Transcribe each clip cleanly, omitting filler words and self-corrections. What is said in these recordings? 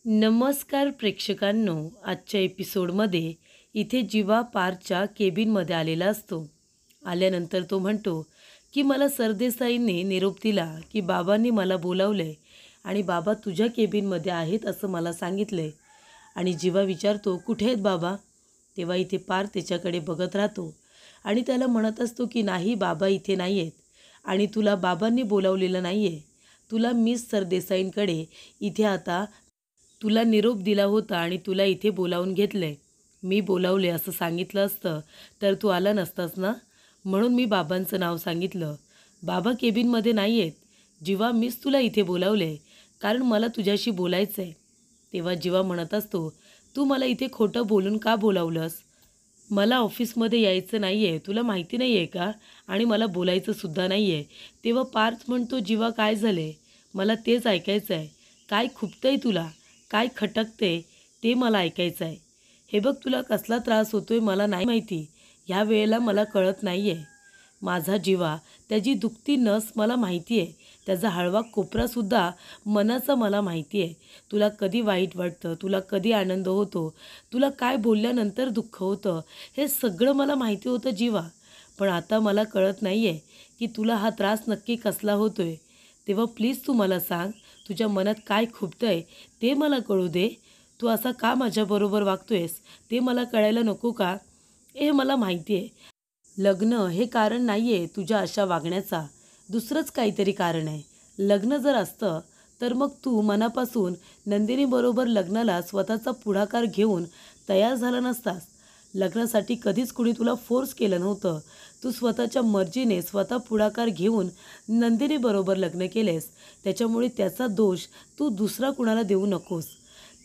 नमस्कार प्रेक्षकांनो, आजच्या एपिसोडमध्ये इथे जीवा पारच्या केबिनमध्ये आलेला असतो. आल्यानंतर तो म्हणतो की मला सरदेसाईंनी निरोप दिला की बाबांनी मला बोलावले आणि बाबा तुझ्या केबिनमध्ये आहेत असं मला सांगितले. आणि जीवा विचारतो कुठे आहेत बाबा. तेव्हा इथे पार त्याच्याकडे बघत राहतो आणि त्याला म्हणत असतो की नाही बाबा इथे नाही आहेत आणि तुला बाबांनी बोलावलेलं नाही आहे. तुला मिस सरदेसाईंकडे इथे आता तुला निरोप दिला होता आणि तुला इथे बोलावून घेतलंय. मी बोलावले असं सांगितलं असतं तर तू आला नसतास ना, म्हणून मी बाबांचं नाव सांगितलं. बाबा केबिनमध्ये नाही आहेत. जीवा मीच तुला इथे बोलावले कारण मला तुझ्याशी बोलायचं आहे. तेव्हा जीवा म्हणत असतो तू मला इथे खोटं बोलून का बोलावलंस. मला ऑफिसमध्ये यायचं नाही आहे, तुला माहिती नाही आहे का, आणि मला बोलायचं सुद्धा नाही आहे. तेव्हा पार्थ म्हणतो जीवा काय झाले, मला तेच ऐकायचं आहे. काय खुपतंय तुला, काय खटकते ते मला ऐकायचं आहे. हे बघ तुला कसला त्रास होतोय मला नाही माहिती, ह्या वेळेला मला कळत नाही आहे. माझा जीवा, त्याची दुखती नस मला माहिती आहे, त्याचा हळवा कोपरासुद्धा मनाचा मला माहिती आहे. तुला कधी वाईट वाटतं, तुला कधी आनंद होतो, तुला काय बोलल्यानंतर दुःख होतं, हे सगळं मला माहिती होतं जीवा. पण आता मला कळत नाही आहे की तुला हा त्रास नक्की कसला होतोय. तेव्हा प्लीज तू मला सांग, तुझ्या मनात काय खुपतंय ते मला कळू दे. तू असा का माझ्याबरोबर वागतोयस ते मला कळायला नको का. हे मला माहिती आहे, लग्न हे कारण नाही आहे तुझ्या अशा वागण्याचा, दुसरंच काहीतरी कारण आहे. लग्न जर असतं तर मग तू मनापासून नंदिनीबरोबर लग्नाला स्वतःचा पुढाकार घेऊन तयार झाला नसतास. लग्नासाठी कधीच कुणी तुला फोर्स केलं नव्हतं. तू स्वतःच्या मर्जीने स्वतः पुढाकार घेऊन नंदिनीबरोबर लग्न केलेस. त्याच्यामुळे त्याचा दोष तू दुसरा कुणाला देऊ नकोस.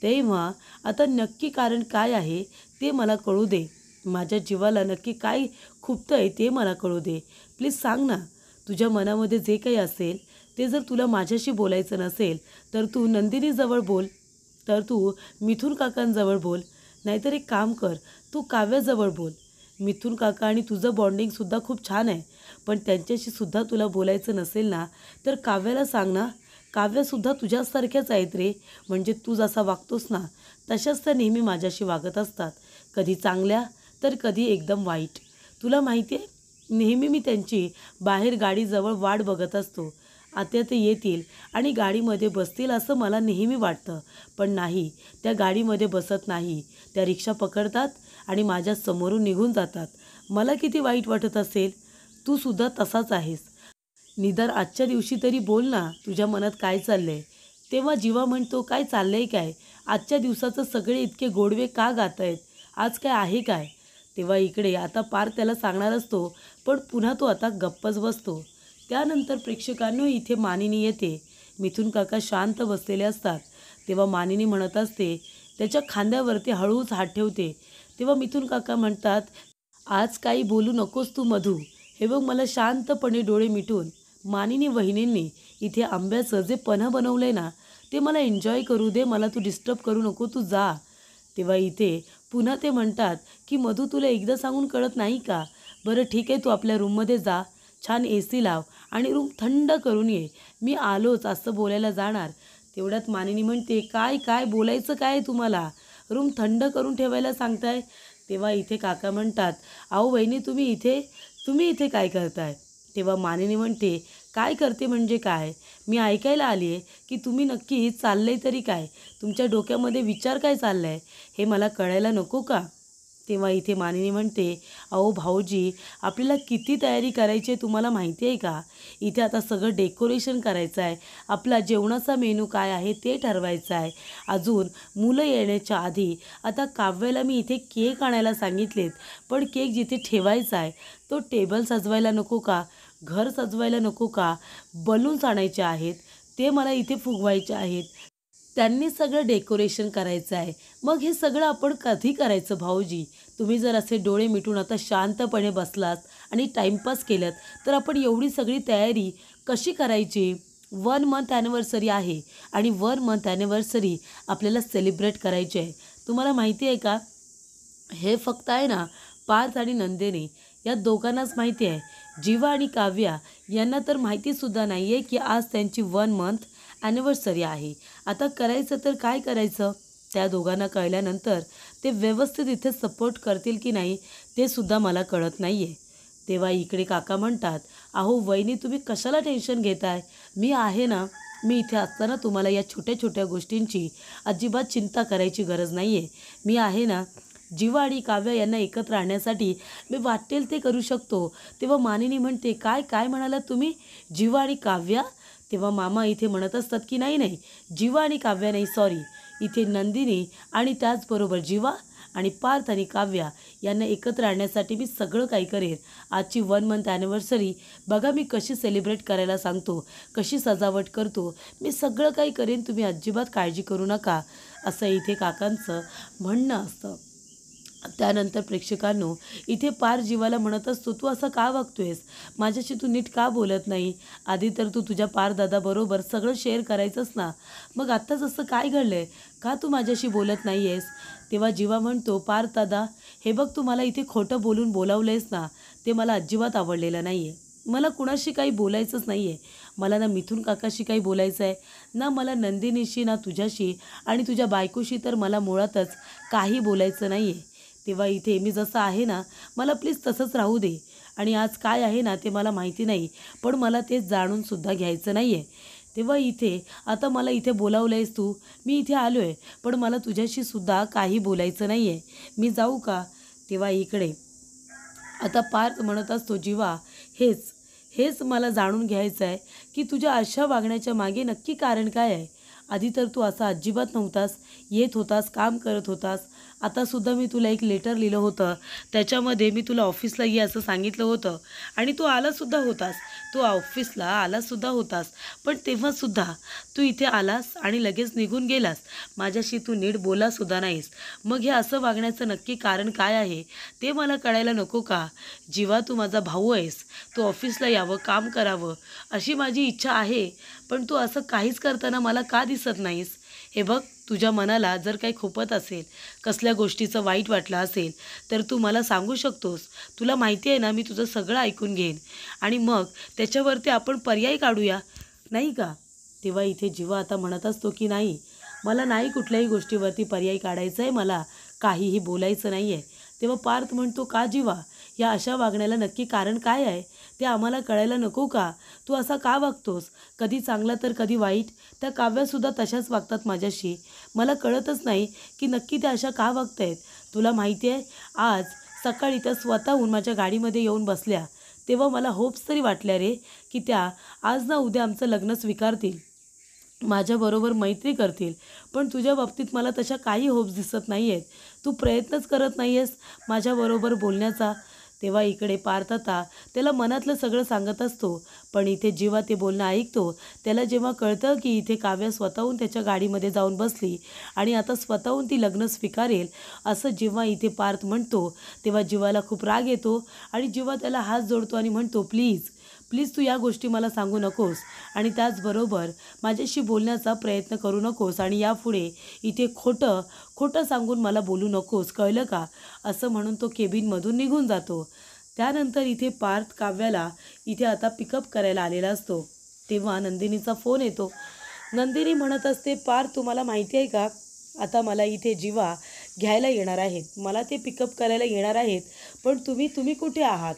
तेव्हा आता नक्की कारण काय आहे ते मला कळू दे. माझ्या जीवाला नक्की काय खुपतंय ते मला कळू दे. प्लीज सांग ना. तुझ्या मनामध्ये जे काही असेल ते जर तुला माझ्याशी बोलायचं नसेल तर तू नंदिनीजवळ बोल, तर तू मिथुन काकांजवळ बोल. नाहीतर एक काम कर, तू काव्याजवळ बोल. मिथुन काका आणि तुझं बॉन्डिंगसुद्धा खूप छान आहे, पण त्यांच्याशी सुद्धा तुला बोलायचं नसेल ना तर काव्याला सांग ना. काव्यसुद्धा तुझ्यासारख्याच आहेत रे. म्हणजे तू जसा वागतोस ना तशाच त्या नेहमी माझ्याशी वागत असतात, कधी चांगल्या तर कधी एकदम वाईट. तुला माहिती आहे, नेहमी मी त्यांची बाहेर गाडीजवळ वाट बघत असतो. आता ते येतील आणि गाडीमध्ये बसतील असं मला नेहमी वाटतं, पण नाही, त्या गाडीमध्ये बसत नाही. त्या रिक्षा पकडतात आणि माझ्या समोरून निघून जातात. मला किती वाईट वाटत असेल. तू सुद्धा तसाच आहेस. निदान आजच्या दिवशी तरी बोल ना, तुझ्या मनात काय चाललंय. तेव्हा जीवा म्हणतो काय चाललंय काय, आजच्या दिवसाचं सगळे इतके गोडवे का गात आहेत, आज काय आहे काय. तेव्हा इकडे आता पार त्याला सांगणार असतो, पण पुन्हा तो आता गप्पच बसतो. त्यानंतर प्रेक्षकांनो इथे मानिनी येते. मिथुन काका शांत बसलेले असतात. तेव्हा मानिनी म्हणत असते, त्याच्या खांद्यावरती हळूच हात ठेवते. तेव्हा मिथुन काका म्हणतात, आज काही बोलू नकोस तू मधू. हे बघ मला शांतपणे डोळे मिटून मानिनी वहिनींनी इथे आंब्याचं जे पन्हं बनवलंय ना ते मला एन्जॉय करू दे, मला तू डिस्टर्ब करू नको, तू जा. तेव्हा इथे पुन्हा ते म्हणतात की मधू तुला एकदा सांगून कळत नाही का. बरं ठीक आहे, तू आपल्या रूममध्ये जा, छान AC लाव आणि रूम थंड करून ये, मी आलोच असं बोलायला जाणार. तेवढ्यात मानिनी म्हणते काय काय बोलायचं काय तुम्हाला, रूम थंड करून ठेवायला सांगताय. तेव्हा इथे काका म्हणतात, अहो वहिनी तुम्ही इथे काय करताय. तेव्हा मानिनी म्हणते काय करते म्हणजे काय, मी ऐकायला आली आहे की तुम्ही नक्की चाललंय तरी काय, तुमच्या डोक्यामध्ये विचार काय चाललाय हे मला कळायला नको का. तेव्हा इथे मानिनी म्हणते, अहो भाऊजी आपल्याला किती तयारी करायची आहे तुम्हाला माहिती आहे का. इथे आता सगळं डेकोरेशन करायचं आहे, आपला जेवणाचा मेनू काय आहे ते ठरवायचं आहे. अजून मुलं येण्याच्या आधी आता काव्याला मी इथे केक आणायला सांगितलेत, पण केक जिथे ठेवायचा आहे तो टेबल सजवायला नको का, घर सजवायला नको का, बलून्स आणायचे आहेत ते मला इथे फुगवायचे आहेत, त्यांनी सगळं डेकोरेशन करायचं आहे. मग हे सगळं आपण कधी करायचं भाऊजी. तुम्ही जर असे डोळे मिटून आता शांतपणे बसलात आणि टाईमपास केलं तर आपण एवढी सगळी तयारी कशी करायची. 1 मंथ ॲनिव्हर्सरी आहे आणि 1 मंथ ॲनिव्हर्सरी आपल्याला सेलिब्रेट करायची आहे. तुम्हाला माहिती आहे का, हे फक्त आहे ना पार्थ आणि नंदिनी या दोघांनाच माहिती आहे. जीवा आणि काव्या यांना तर माहितीसुद्धा नाही आहे की आज त्यांची 1 मंथ ॲनिव्हर्सरी आहे, आता करायचं तर काय करायचं? त्या दोघांना कळल्यानंतर ते व्यवस्थित इथे सपोर्ट करतील की नाही ते सुद्धा मला कळत नाही आहे. तेव्हा इकडे काका म्हणतात, अहो वहिनी तुम्ही कशाला टेन्शन घेताय? मी आहे ना. मी इथे असताना तुम्हाला या छोट्या छोट्या गोष्टींची अजिबात चिंता करायची गरज नाही आहे. मी आहे ना. जीवा आणि काव्या यांना एकत्र आणण्यासाठी मी वाटेल ते करू शकतो. तेव्हा मानिनी म्हणते, काय काय म्हणालात तुम्ही? जीवा आणि काव्या? तेव्हा मामा इथे म्हणत असतात की नाही नाही, जीवा आणि काव्या नाही, सॉरी, इथे नंदिनी आणि त्याचबरोबर जीवा आणि पार्थ आणि काव्या यांना एकत्र आणण्यासाठी मी सगळं काही करेन. आजची 1 मंथ ॲनिव्हर्सरी बघा मी कशी सेलिब्रेट करायला सांगतो, कशी सजावट करतो, मी सगळं काही करेन, तुम्ही अजिबात काळजी करू नका, असं इथे काकांचं म्हणणं असतं. त्यानंतर प्रेक्षकांनो, इथे पार जीवाला म्हणत असतो, तू असं का वागतोयस? माझ्याशी तू नीट का बोलत नाही? आधी तर तू तुझ्या पार दादाबरोबर सगळं शेअर करायचंस ना, मग आत्ताच असं काय घडलंय? का तू माझ्याशी बोलत नाही आहेस? तेव्हा जीवा म्हणतो, पार दादा, हे बघ तू मला इथे खोटं बोलून बोलावलंयस ना, ते मला अजिबात आवडलेलं नाही आहे. मला कुणाशी काही बोलायचंच नाही आहे. मला ना मिथून काकाशी काही बोलायचं आहे, ना मला नंदिनीशी, ना तुझ्याशी आणि तुझ्या बायकोशी तर मला मुळातच काही बोलायचं नाही आहे. तेव्हा इथे मी जसं आहे ना, मला प्लीज तसंच राहू दे. आणि आज काय आहे ना ते मला माहिती नाही, पण मला ते जाणूनसुद्धा घ्यायचं नाही आहे. तेव्हा इथे आता मला इथे बोलावलं आहेस तू, मी इथे आलो आहे, पण मला तुझ्याशी सुद्धा काही बोलायचं नाही आहे. मी जाऊ का? तेव्हा इकडे आता पार्थ म्हणत असतो, जीवा, हेच हेच मला जाणून घ्यायचं आहे की तुझ्या अशा वागण्याच्या मागे नक्की कारण काय आहे? आधी तर तू असा अजिबात नव्हतास, येत होतास, काम करत होतास. आतासुद्धा मी तुला एक लेटर लिहिलं होतं, त्याच्यामध्ये मी तुला ऑफिसला ये असं सांगितलं होतं आणि तू आलासुद्धा होतास. तू ऑफिसला आलासुद्धा होतास, पण तेव्हासुद्धा तू इथे आलास आणि लगेच निघून गेलास. माझ्याशी तू नीट बोलासुद्धा नाहीस. मग हे असं वागण्याचं नक्की कारण काय आहे ते मला कळायला नको का? जेव्हा तू माझा भाऊ आहेस, तू ऑफिसला यावं, काम करावं, अशी माझी इच्छा आहे, पण तू असं काहीच करताना मला का दिसत नाहीस? हे बघ, तुझ्या मनाला जर काही खुपत असेल, कसल्या गोष्टीचं वाईट वाटलं असेल, तर तू मला सांगू शकतोस. तुला माहिती आहे ना, मी तुझं सगळं ऐकून घेईन आणि मग त्याच्यावरती आपण पर्याय काढूया, नाही का? तेव्हा इथे जीवा आता म्हणत असतो की नाही, मला नाही कुठल्याही गोष्टीवरती पर्याय काढायचा आहे, मला काहीही बोलायचं नाही आहे. तेव्हा पार्थ म्हणतो, का जीवा? या अशा वागण्याला नक्की कारण काय आहे ते आम्हाला कळायला नको का? तू असा का वागतोस? कधी चांगला तर कधी वाईट. त्या काव्यासुद्धा तशाच वागतात माझ्याशी. मला कळतच नाही की नक्की त्या अशा का वागतायत. तुला माहिती आहे, आज सकाळी त्या स्वतःहून माझ्या गाडीमध्ये येऊन बसल्या, तेव्हा मला होप्स तरी वाटल्या रे, की त्या आज ना उद्या आमचं लग्न स्वीकारतील, माझ्याबरोबर मैत्री करतील. पण तुझ्या बाबतीत मला तशा काही होप्स दिसत नाही आहेत. तू प्रयत्नच करत नाही आहेस माझ्याबरोबर बोलण्याचा. तेव्हा इकडे पार्थ आता त्याला मनातलं सगळं सांगत असतो, पण इथे जेव्हा ते बोलणं ऐकतो, त्याला जेव्हा कळतं की इथे काव्या स्वतःहून त्याच्या गाडीमध्ये जाऊन बसली आणि आता स्वतःहून ती लग्न स्वीकारेल, असं जेव्हा इथे पार्थ म्हणतो, तेव्हा जीवाला खूप राग येतो आणि जेव्हा त्याला हात जोडतो आणि म्हणतो, प्लीज प्लीज तू या गोष्टी मला सांगू नकोस आणि त्याचबरोबर माझ्याशी बोलण्याचा प्रयत्न करू नकोस आणि यापुढे इथे खोटं खोटं सांगून मला बोलू नकोस, कळलं का? असं म्हणून तो केबिनमधून निघून जातो. त्यानंतर इथे पार्थ काव्याला इथे आता पिकअप करायला आलेला असतो. तेव्हा नंदिनीचा फोन येतो. नंदिनी म्हणत असते, पार्थ तुम्हाला माहिती आहे का, आता मला इथे जीवा घ्यायला येणार आहेत, मला ते पिकअप करायला येणार आहेत, पण तुम्ही कुठे आहात?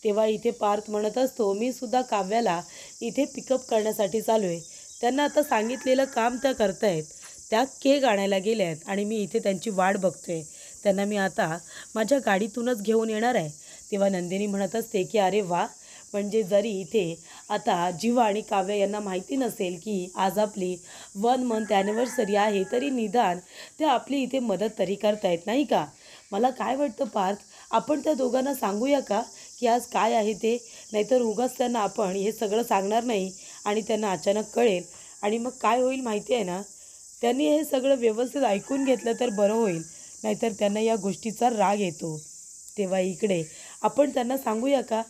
तेव्हा इथे पार्थ म्हणत असतो, मी सुद्धा काव्याला इथे पिकअप करण्यासाठी चालू आहे. त्यांना आता सांगितलेलं काम त्या करतायत. त्या केक आणायला गेल्या आहेत आणि मी इथे त्यांची वाट बघतोय. त्यांना मी आता माझ्या गाडीतूनच घेऊन येणार आहे. तेव्हा नंदिनी म्हणत असते की अरे वा, म्हणजे जरी इथे आता जीवा आणि काव्या यांना माहिती नसेल की आज आपली 1 मंथ ॲनिव्हर्सरी आहे, तरी निदान ते आपली इथे मदत तरी करतायत, नाही का? मला काय वाटतं पार्थ, आपण त्या दोघांना सांगूया का की आज काय आहे ते? नाहीतर उगाच त्यांना आपण हे सगळं सांगणार नाही आणि त्यांना अचानक कळेल आणि मग काय होईल माहिती आहे ना, त्यांनी हे सगळं व्यवस्थित ऐकून घेतलं तर बरं होईल, नाहीतर त्यांना या गोष्टीचा राग येतो. तेव्हा इकडे आपण त्यांना सांगूया का?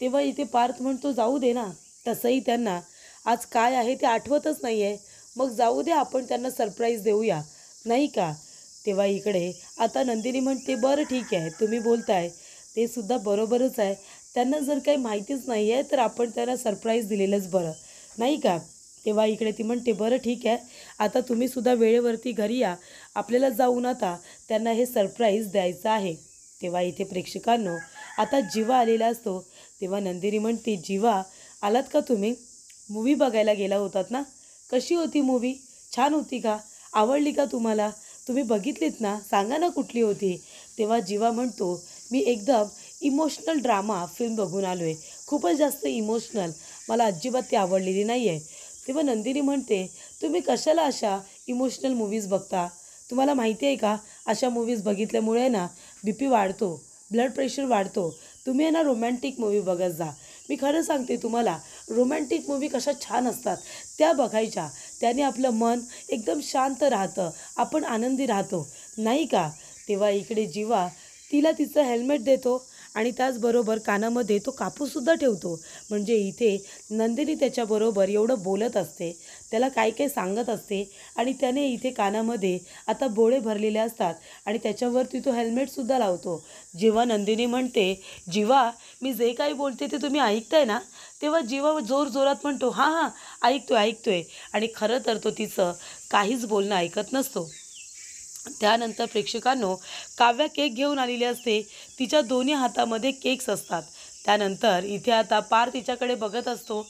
तेव्हा इथे पार्थ म्हणतो, जाऊ दे ना, तसंही त्यांना आज काय आहे ते आठवतच नाही आहे, मग जाऊ दे, आपण त्यांना सरप्राईज देऊया, नाही का? तेव्हा इकडे आता नंदिनी म्हणते, बरं ठीक आहे, तुम्ही बोलताय ते सुद्धा बरोबरच आहे. त्यांना जर काही माहितीच नाही आहे तर आपण त्यांना सरप्राईज दिलेलंच बरं, नाही का? तेव्हा इकडे ती म्हणते बरं ठीक आहे, आता तुम्हीसुद्धा वेळेवरती घरी या, आपल्याला जाऊन आता त्यांना हे सरप्राईज द्यायचं आहे. तेव्हा इथे प्रेक्षकांनो आता जीवा आलेला असतो. तेव्हा नंदिनी म्हणते, जीवा आलात का तुम्ही? मूवी बघायला गेला होतात ना? कशी होती मूवी? छान होती का? आवडली का तुम्हाला? तुम्ही बघितलीत ना? सांगा ना कुठली होती? तेव्हा जीवा म्हणतो, मी एकदम इमोशनल ड्रामा फिल्म बघून आलो आहे. खूपच जास्त इमोशनल, मला अजिबात ती आवडलेली नाही आहे. तेव्हा नंदिनी म्हणते, तुम्ही कशाला अशा इमोशनल मूव्हीज बघता? तुम्हाला माहिती आहे का, अशा मूव्हीज बघितल्यामुळे ना BP वाढतो, ब्लड प्रेशर वाढतो. तुम्ही आहे ना रोमॅन्टिक मूव्ही बघत जा. मी खरं सांगते तुम्हाला, रोमॅन्टिक मूव्ही कशा छान असतात त्या बघायच्या. त्याने आपलं मन एकदम शांत राहतं, आपण आनंदी राहतो, नाही का? तेव्हा इकडे जीवा तिला तिचं हेल्मेट देतो आणि त्याचबरोबर कानामध्ये तो कापूससुद्धा ठेवतो. म्हणजे इथे नंदिनी त्याच्याबरोबर एवढं बोलत असते, त्याला काय काय सांगत असते आणि त्याने इथे कानामध्ये आता बोळे भरलेले असतात आणि त्याच्यावरती तो हेल्मेटसुद्धा लावतो. जेव्हा नंदिनी म्हणते, जीवा मी जे काही बोलते ते तुम्ही ऐकताय ना? तेव्हा जीवा जोरजोरात म्हणतो, हां हां ऐकतोय ऐकतोय. आणि खरं तर तो तिचं काहीच बोलणं ऐकत नसतो. त्यानंतर प्रेक्षकांनो काव्या केक घेऊन आलेली असते. तिच्या दोन्ही हातामध्ये केक्स असतात. त्यानंतर इथे आता पार्थ तिच्याकडे बघत असतो.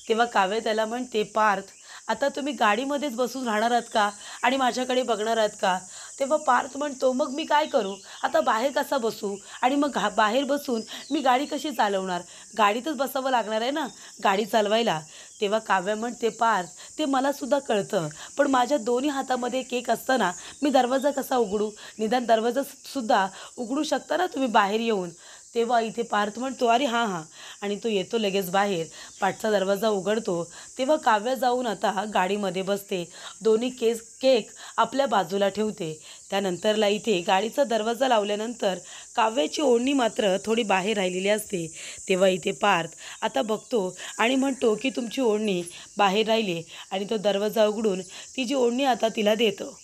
तेव्हा काव्या त्याला म्हणते, पार्थ आता तुम्ही गाडीमध्येच बसून राहणार आहात का आणि माझ्याकडे बघणार आहात का? तेव्हा पार्थ म्हणतो, मग मी काय करू? आता बाहेर कसा बसू आणि मग बाहेर बसून मी गाडी कशी चालवणार? गाडीतच बसावं लागणार आहे ना गाडी चालवायला. तेव्हा काव्या म्हणते, पार्थ ते मलासुद्धा कळतं, पण माझ्या दोन्ही हातामध्ये केक असताना मी दरवाजा कसा उघडू? निदान दरवाजासुद्धा उघडू शकता ना तुम्ही बाहेर येऊन. तेव्हा इथे पार्थ म्हणतो, अरे हां हां, आणि तो येतो लगेच बाहेर, पाठचा दरवाजा उघडतो. तेव्हा काव्या जाऊन आता गाडीमध्ये बसते, दोन्ही केक आपल्या बाजूला ठेवते. त्यानंतरला इथे गाडीचा दरवाजा लावल्यानंतर काव्याची ओढणी मात्र थोडी बाहेर राहिलेली असते. तेव्हा इथे पार्थ आता बघतो आणि म्हणतो की तुमची ओढणी बाहेर राहिली आणि तो दरवाजा उघडून ती जी ओढणी आता तिला देतो.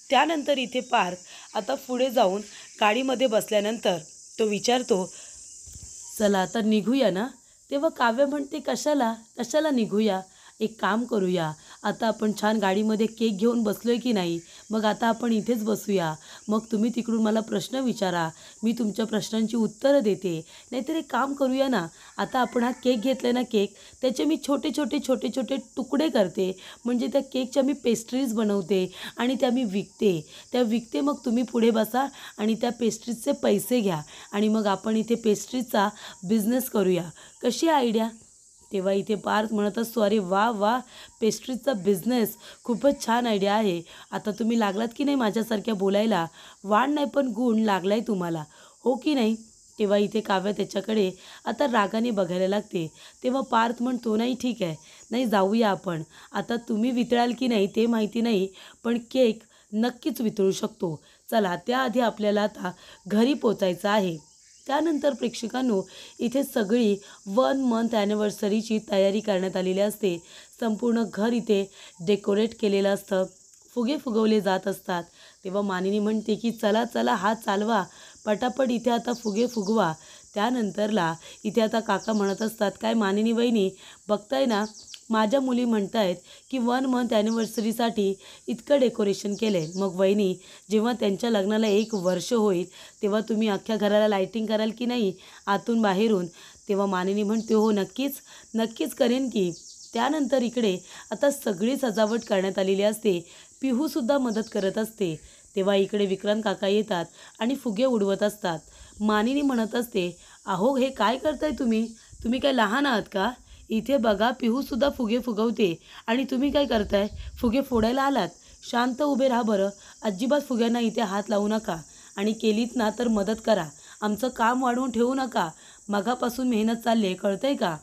त्यानंतर इथे पार्थ आता पुढे जाऊन गाडीमध्ये बसल्यानंतर तो विचारतो, चला आता निघूया ना? तेव्हा काव्य म्हणते, कशाला कशाला निघूया? एक काम करूया, आता आपण छान गाडीमध्ये केक घेऊन बसलोय की नाही, मग आता आपण इथेच बसूया. मग तुम्ही तिकडून मला प्रश्न विचारा, मी तुमच्या प्रश्नांची उत्तरं देते. नाहीतर एक काम करूया ना, आता आपण हा केक घेतला ना, केक त्याचे मी छोटे छोटे तुकडे करते. म्हणजे त्या केकच्या मी पेस्ट्रीज बनवते आणि त्या मी विकते. मग तुम्ही पुढे बसा आणि त्या पेस्ट्रीजचे पैसे घ्या आणि मग आपण इथे पेस्ट्रीजचा बिझनेस करूया. कशी आयडिया? तेव्हा इथे पार्थ म्हणत असतो, अरे वा वा, पेस्ट्रीजचा बिझनेस खूपच छान आयडिया आहे. आता तुम्ही लागलात की नाही माझ्यासारख्या बोलायला? वाण नाही पण गुण लागलाय तुम्हाला, हो की नाही? तेव्हा इथे काव्य त्याच्याकडे आता रागाने बघायला लागते. तेव्हा पार्थ म्हणतो, नाही ठीक आहे, नाही जाऊया आपण. आता तुम्ही वितळाल की नाही ते माहिती नाही, पण केक नक्कीच वितळू शकतो. चला त्याआधी आपल्याला आता घरी पोचायचं आहे. त्यानंतर प्रेक्षकांनो इथे सगळी 1 मंथ ॲनिव्हर्सरीची तयारी करण्यात आलेली असते. संपूर्ण घर इथे डेकोरेट केलेलं असतं, फुगे फुगवले जात असतात. तेव्हा मानिनी म्हणते की चला चला हात चालवा, पटापट इथे आता फुगे फुगवा. त्यानंतरला इथे आता काका म्हणत असतात, काय मानिनी वहिनी बघताय ना, माझ्या मुली म्हणत आहेत की 1 मंथ ॲनिव्हर्सरीसाठी इतकं डेकोरेशन केलं आहे. मग वहिनी जेव्हा त्यांच्या लग्नाला 1 वर्ष होईल तेव्हा तुम्ही अख्ख्या घराला लाईटिंग कराल की नाही आतून बाहेरून? तेव्हा मानिनी म्हणते, हो नक्कीच करेन की. त्यानंतर इकडे आता सगळी सजावट करण्यात आलेली असते. पिहूसुद्धा मदत करत असते. तेव्हा इकडे विक्रांत काका येतात आणि फुगे उडवत असतात. मानिनी म्हणत असते, अहो हे काय करताय तुम्ही काय लहान आहात का? इथे बघा पिहूसुद्धा फुगे फुगवते आणि तुम्ही काय करताय? फुगे फोडायला आलात? शांत उभे राहा बरं, अजिबात फुग्यांना इथे हात लावू नका आणि केलीत ना तर मदत करा. आमचं काम वाढवून ठेवू नका, मगापासून मेहनत चालली आहे, कळतंय का?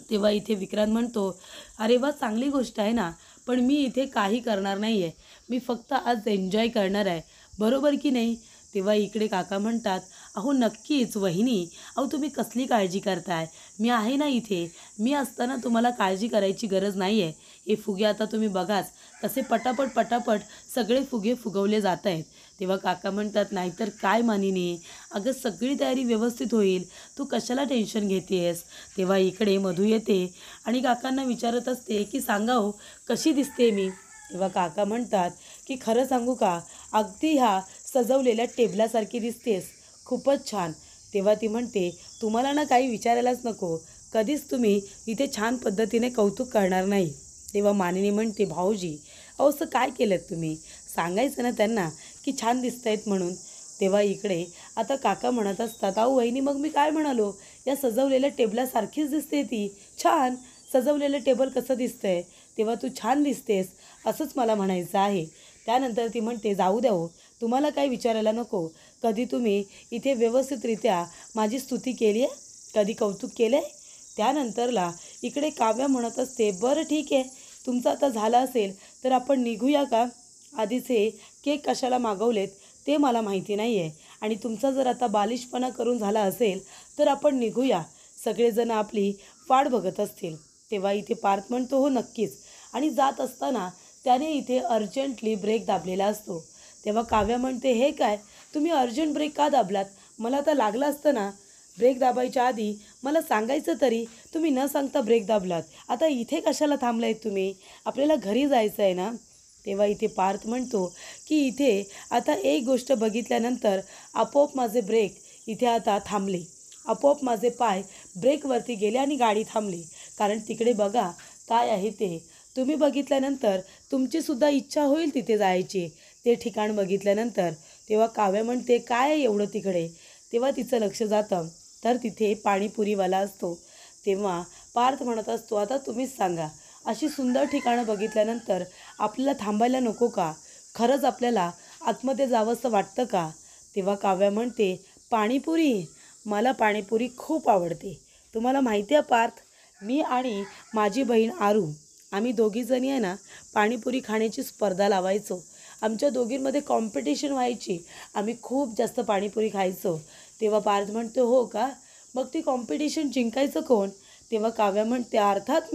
तेव्हा इथे विक्रांत म्हणतो, अरे वा चांगली गोष्ट आहे ना, पण मी इथे काही करणार नाही आहे, मी फक्त आज एन्जॉय करणार आहे, बरोबर की नाही? तेव्हा इकडे काका म्हणतात, अहो नक्कीच वहिनी, अहो तुम्ही कसली काळजी करताय, मी आहे ना इथे. मी असताना तुम्हाला काळजी करायची गरज नाही आहे. हे फुगे आता तुम्ही बघाच कसे पटापट पटापट सगळे फुगे फुगवले जात आहेत. तेव्हा काका म्हणतात, नाहीतर काय मानिनी, अगं सगळी तयारी व्यवस्थित होईल, तू कशाला टेन्शन घेतेस. तेव्हा इकडे मधू येते आणि काकांना विचारत असते की सांगा हो कशी दिसते मी. तेव्हा काका म्हणतात की खरं सांगू का, अगदी ह्या सजवलेल्या टेबलासारखी दिसतेस, खूपच छान. तेव्हा ती म्हणते, तुम्हाला ना काही विचारायलाच नको, कधीच तुम्ही इथे छान पद्धतीने कौतुक करणार नाही. तेव्हा मानिनी म्हणते, भाऊजी अहो असं काय केलं तुम्ही, सांगायचं ना त्यांना की छान दिसत आहेत म्हणून. तेव्हा इकडे आता काका म्हणत असतात, अहो वहिनी मग मी काय म्हणालो, या सजवलेल्या टेबलासारखीच दिसते ती, छान. सजवलेलं टेबल कसं दिसतंय, तेव्हा तू छान दिसतेस असंच मला म्हणायचं आहे. त्यानंतर ती म्हणते, जाऊ द्या हो, तुम्हाला काही विचारायला नको, कधी तुम्ही इथे व्यवस्थितरित्या माझी स्तुती केली आहे, कधी कौतुक केलं आहे. त्यानंतरला इकडे काव्या म्हणत असते, बरं ठीक आहे, तुमचं आता झालं असेल तर आपण निघूया का. आधीचे केक कशाला मागवलेत ते मला माहिती नाही आहे, आणि तुमचा जर आता बालिशपणा करून झाला असेल तर आपण निघूया, सगळेजण आपली वाट बघत असतील. तेव्हा इथे पार्थ म्हणतो, हो नक्कीच. आणि जात असताना त्याने इथे अर्जंटली ब्रेक दाबलेला असतो. तेव्हा काव्या म्हणते, हे काय, तुम्ही अर्जंट ब्रेक का दाबलात, मला आता लागलं असतं ना, ब्रेक दाबायच्या आधी मला सांगायचं तरी, तुम्ही न सांगता ब्रेक दाबलात, आता इथे कशाला थांबलायत तुम्ही, आपल्याला घरी जायचं आहे ना. तेव्हा इथे पार्थ म्हणतो की इथे आता एक गोष्ट बघितल्यानंतर आपोआप माझे ब्रेक इथे आता थांबले, आपोआप माझे पाय ब्रेकवरती गेले आणि गाडी थांबली, कारण तिकडे बघा काय आहे ते, तुम्ही बघितल्यानंतर तुमचीसुद्धा इच्छा होईल तिथे जायची, ते ठिकाण बघितल्यानंतर. तेव्हा काव्या म्हणते, काय आहे एवढं तिकडे. तेव्हा तिचं लक्ष जातं तर तिथे पाणीपुरीवाला असतो. तेव्हा पार्थ म्हणत असतो, आता तुम्हीच सांगा, अशी सुंदर ठिकाणं बघितल्यानंतर आपल्याला थांबायला नको का, खरंच आपल्याला आतमध्ये जावंसं वाटतं का. तेव्हा काव्या म्हणते, पाणीपुरी, मला पाणीपुरी खूप आवडते. तुम्हाला माहिती आहे पार्थ, मी आणि माझी बहीण आरू, आम्ही दोघीजणी आहे ना पाणीपुरी खाण्याची स्पर्धा लावायचो, आमच्या दोघींमध्ये कॉम्पिटिशन व्हायची, आम्ही खूप जास्त पाणीपुरी खायचो. तेव्हा पार्थ म्हणतो, हो का, मग ती कॉम्पिटिशन जिंकायचं कोण. तेव्हा काव्या म्हणते, अर्थात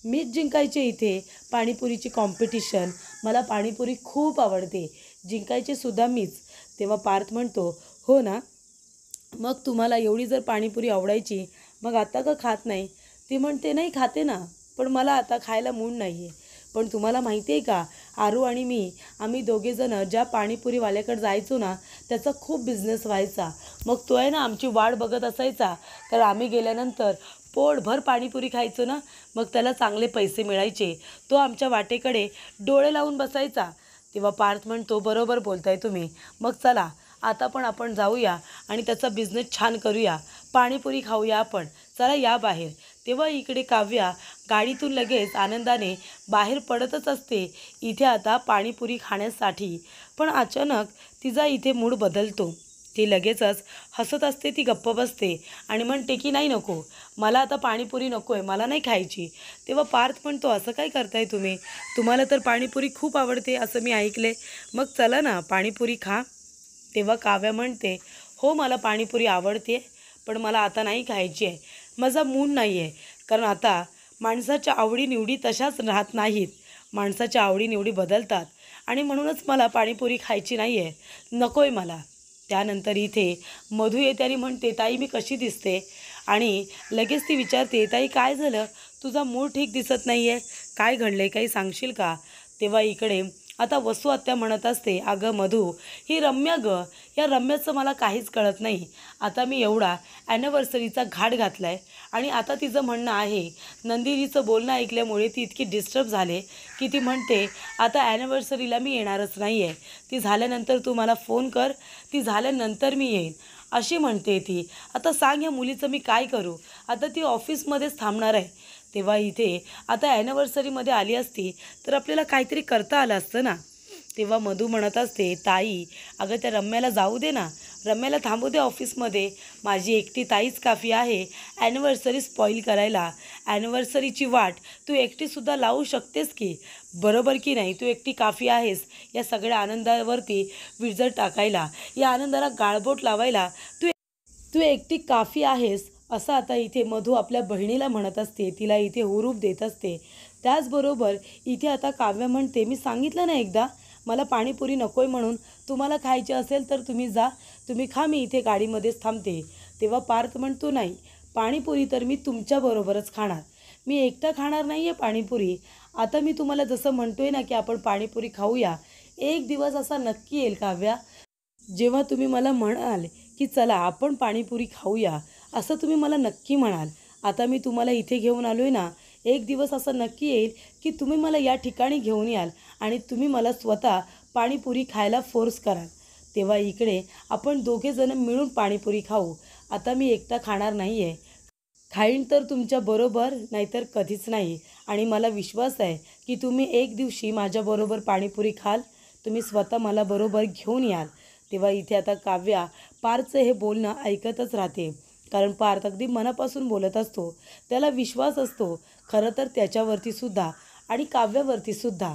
मीच जिंकायचे इथे पाणीपुरीची कॉम्पिटिशन, मला पाणीपुरी खूप आवडते, जिंकायचे सुद्धा मीच. तेव्हा पार्थ म्हणतो, हो ना, मग तुम्हाला एवढी जर पाणीपुरी आवडायची मग आता का खात नाही. ती म्हणते, नाही खाते ना, पण मला आता खायला मूड नाही आहे. पण तुम्हाला माहिती आहे का, आरू आणि मी, आम्ही दोघेजणं ज्या पाणीपुरीवाल्याकडे जायचो ना त्याचा खूप बिझनेस व्हायचा, मग तो आहे ना आमची वाट बघत असायचा, तर आम्ही गेल्यानंतर पोटभर पाणीपुरी खायचो ना, मग त्याला चांगले पैसे मिळायचे, तो आमच्या वाटेकडे डोळे लावून बसायचा. तेव्हा पार्थ म्हणतो, बरोबर बोलताय तुम्ही, मग चला आता पण आपण जाऊया आणि त्याचा बिझनेस छान करूया, पाणीपुरी खाऊया आपण, चला या बाहेर. तेव्हा इकडे काव्या गाडीतून लगेच आनंदाने बाहेर पडतच असते इथे आता पाणीपुरी खाण्यासाठी. पण अचानक तिचा इथे मूड बदलतो, ती लगेचच हसत असते, ती गप्प बसते आणि म्हणते की नाही नको, मला आता पाणीपुरी नको आहे, मला नाही खायची. तेव्हा पार्थ म्हणतो, असं काय करताय तुम्ही, तुम्हाला तर पाणीपुरी खूप आवडते असं मी ऐकले, मग चला ना पाणीपुरी खा. तेव्हा काव्या म्हणते, हो मला पाणीपुरी आवडते, पण मला आता नाही खायची आहे, माझा मूड नाही आहे, कारण आता माणसाच्या आवडीनिवडी तशाच राहत नाहीत, माणसाच्या आवडीनिवडी बदलतात, आणि म्हणूनच मला पाणीपुरी खायची नाही आहे, नको आहे मला. त्यानंतर इथे मधू येते आणि म्हणते, ताई मी कशी दिसते, आणि लगेच ती विचारते, ताई काय झालं, तुझा मूड ठीक दिसत नाही आहे, काय घडलं आहे, काही सांगशील का. तेव्हा इकडे आता वसू आत्या म्हणत असते, अगं मधू, ही रम्या गं, या रम्याचं मला काहीच कळत नाही, आता मी एवढा ॲनिव्हर्सरीचा घाट घातला आहे, आणि आता तिचं म्हणणं आहे, नंदिनीचं बोलणं ऐकल्यामुळे ती इतकी डिस्टर्ब झाले की ती म्हणते, आता ॲनिव्हर्सरीला मी येणारच नाही आहे, ती झाल्यानंतर तू मला फोन कर, ती झाल्यानंतर मी येईन, अशी म्हणते ती. आता सांग या मुलीचं मी काय करू, आता ती ऑफिसमध्येच थांबणार आहे. तेव्हा इथे आता ॲनिव्हर्सरीमध्ये आली असती तर आपल्याला काहीतरी करता आलं असतं ना. तेव्हा मधू म्हणत असते, ताई अगं त्या रम्याला जाऊ दे ना, रम्याला थांबू दे ऑफिसमध्ये, माझी एकटी ताईच काफी आहे ॲनिव्हर्सरी स्पॉईल करायला. ॲनिव्हर्सरीची वाट तू एकटीसुद्धा लावू शकतेस की, बरोबर की नाही? तू एकटी काफी आहेस या सगळ्या आनंदावरती विरजण टाकायला, या आनंदाला गाळबोट लावायला तू एकटी काफी आहेस असं आता इथे मधू आपल्या बहिणीला म्हणत असते, तिला इथे हुरूप देत असते. त्याचबरोबर इथे आता काव्य म्हणते, मी सांगितलं ना एकदा मला पाणीपुरी नको आहे म्हणून, तुम्हाला खायची असेल तर तुम्ही जा, तुम्ही खा, मी इथे गाडीमध्येच थांबते. तेव्हा पार्थ म्हणतो, नाही, पाणीपुरी तर मी तुमच्याबरोबरच खाणार, मी एकटा खाणार नाही आहे पाणीपुरी. आता मी तुम्हाला जसं म्हणतोय ना की आपण पाणीपुरी खाऊया, एक दिवस असा नक्की येईल काव्या जेव्हा तुम्ही मला म्हणाल की चला आपण पाणीपुरी खाऊया, असं तुम्ही मला नक्की म्हणाल. आता मी तुम्हाला इथे घेऊन आलो आहे ना, एक दिवस असं नक्की येईल की तुम्ही मला या ठिकाणी घेऊन याल आणि तुम्ही मला स्वतः पाणीपुरी खायला फोर्स कराल. तेव्हा इकडे आपण दोघेजण मिळून पाणीपुरी खाऊ. आता मी एकटा खाणार नाही आहे, खाईन तर तुमच्याबरोबर, नाहीतर कधीच नाही. आणि मला विश्वास आहे की तुम्ही एक दिवशी माझ्याबरोबर पाणीपुरी खाल, तुम्ही स्वतः मला बरोबर घेऊन याल. तेव्हा इथे आता काव्या पार्थचं हे बोलणं ऐकतच राहते, कारण पार्थ अगदी मनापासून बोलत असतो, त्याला विश्वास असतो खरं तर त्याच्यावरती सुद्धा आणि काव्यावरती सुद्धा.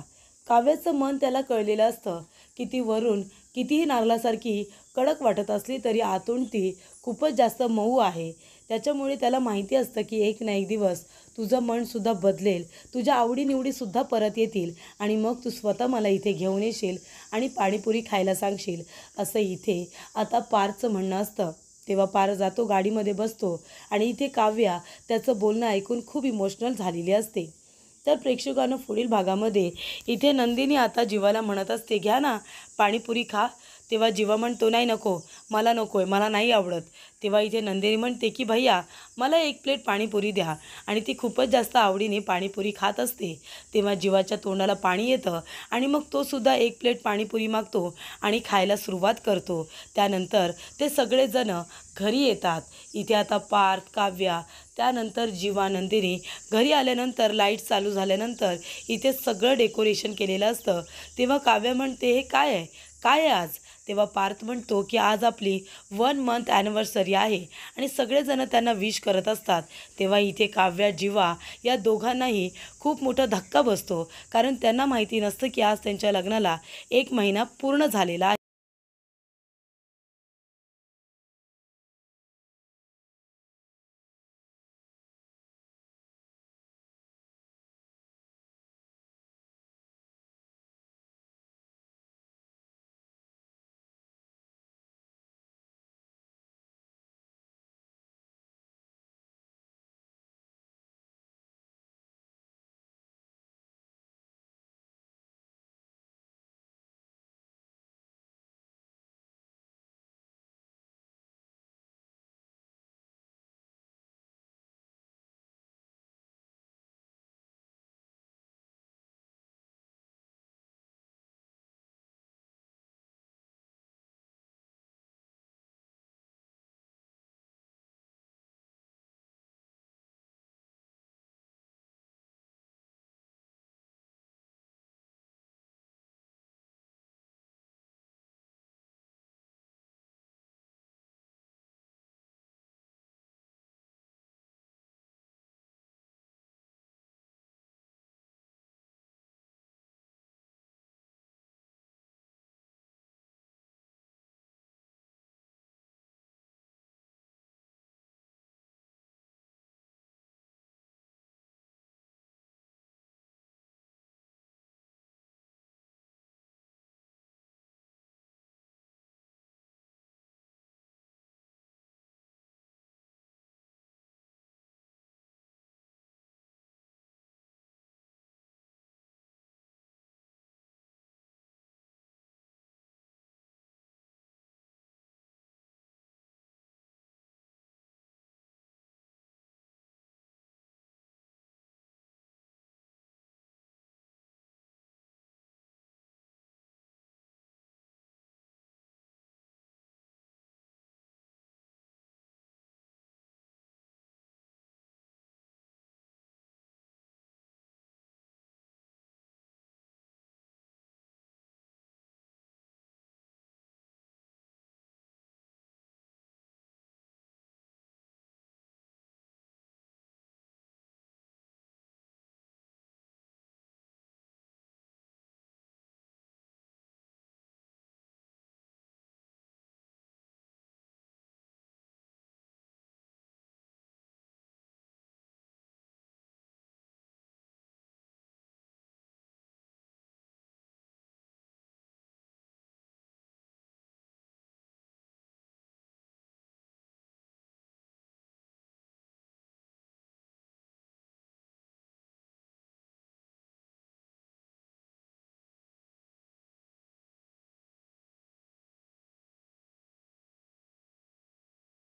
काव्याचं मन त्याला कळलेलं असतं की ती वरून कितीही नारळासारखी कडक वाटत असली तरी आतून ती खूपच जास्त मऊ आहे. त्याच्यामुळे त्याला माहिती असतं की एक ना एक दिवस तुझं मनसुद्धा बदलेल, तुझ्या आवडीनिवडीसुद्धा परत येतील आणि मग तू स्वतः मला इथे घेऊन येशील आणि पाणीपुरी खायला सांगशील, असं इथे आता पार्थचं म्हणणं असतं. तेव्हा पार्थ जातो, गाडीमध्ये बसतो आणि इथे काव्या त्याचं बोलणं ऐकून खूप इमोशनल झालेली असते. तर प्रेक्षकांनो, पुढील भागामध्ये इथे नंदिनी आता जीवाला म्हणत असते, घ्या ना पाणीपुरी खा. तेव्हा जीवा म्हणतो, नाही, नको, मला नको आहे, मला नाही आवडत. तेव्हा इथे नंदिनी म्हणते की भैया मला एक प्लेट पाणीपुरी द्या, आणि ती खूपच जास्त आवडीने पाणीपुरी खात असते. तेव्हा जीवाच्या तोंडाला पाणी येतं आणि मग तो सुद्धा एक प्लेट पाणीपुरी मागतो आणि खायला सुरुवात करतो. त्यानंतर ते सगळेजण घरी येतात. इथे आता पार्थ, काव्या, त्यानंतर जीवा, नंदिनी घरी आल्यानंतर लाईट चालू झाल्यानंतर इथे सगळं डेकोरेशन केलेलं असतं. तेव्हा काव्या म्हणते, हे काय आहे, काय आहे आज? तेव्हा पार्थ म्हणतो की आज आपली 1 मंथ ॲनिव्हर्सरी आहे आणि सगळेजण त्यांना विश करत असतात. तेव्हा इथे काव्या, जीवा या दोघांनाही खूप मोठा धक्का बसतो, कारण त्यांना माहिती नसतं की आज त्यांच्या लग्नाला 1 महिना पूर्ण झालेला आहे.